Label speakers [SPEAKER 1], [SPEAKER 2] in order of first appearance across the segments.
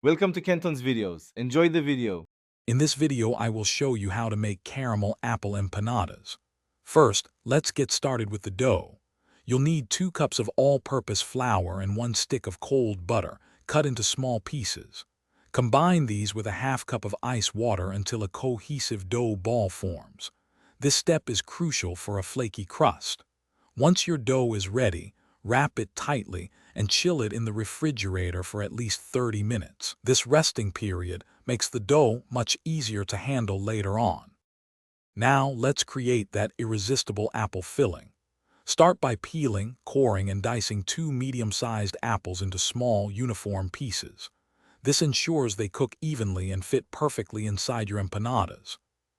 [SPEAKER 1] Welcome to Kenton's videos. Enjoy the video.
[SPEAKER 2] In this video, I will show you how to make caramel apple empanadas. First, let's get started with the dough. You'll need 2 cups of all-purpose flour and 1 stick of cold butter, cut into small pieces. Combine these with a half cup of ice water until a cohesive dough ball forms. This step is crucial for a flaky crust. Once your dough is ready, wrap it tightly and chill it in the refrigerator for at least 30 minutes. This resting period makes the dough much easier to handle later on. Now let's create that irresistible apple filling. Start by peeling, coring, and dicing 2 medium-sized apples into small, uniform pieces. This ensures they cook evenly and fit perfectly inside your empanadas.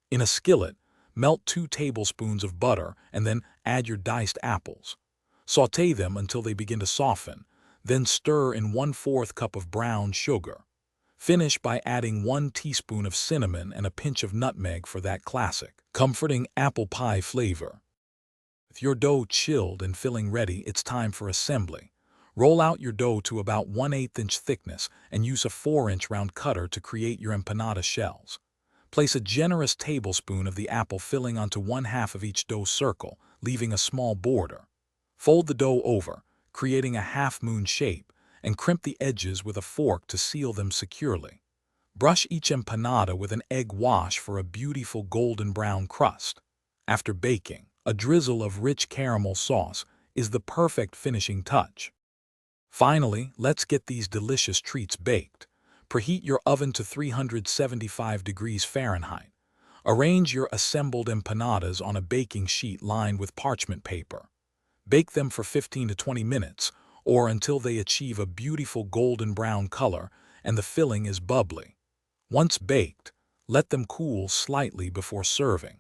[SPEAKER 2] In a skillet, melt 2 tablespoons of butter and then add your diced apples. Sauté them until they begin to soften, then stir in 1/4 cup of brown sugar. Finish by adding 1 teaspoon of cinnamon and a pinch of nutmeg for that classic, comforting apple pie flavor. With your dough chilled and filling ready, it's time for assembly. Roll out your dough to about 1/8 inch thickness and use a 4-inch round cutter to create your empanada shells. Place a generous tablespoon of the apple filling onto 1/2 of each dough circle, leaving a small border. Fold the dough over, creating a half-moon shape, and crimp the edges with a fork to seal them securely. Brush each empanada with an egg wash for a beautiful golden brown crust. After baking, a drizzle of rich caramel sauce is the perfect finishing touch. Finally, let's get these delicious treats baked. Preheat your oven to 375 degrees Fahrenheit. Arrange your assembled empanadas on a baking sheet lined with parchment paper. Bake them for 15 to 20 minutes, or until they achieve a beautiful golden brown color and the filling is bubbly. Once baked, let them cool slightly before serving.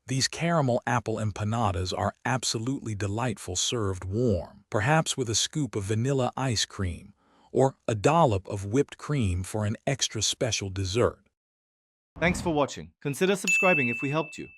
[SPEAKER 2] These caramel apple empanadas are absolutely delightful served warm, perhaps with a scoop of vanilla ice cream or a dollop of whipped cream for an extra special dessert.
[SPEAKER 1] Thanks for watching. Consider subscribing if we helped you.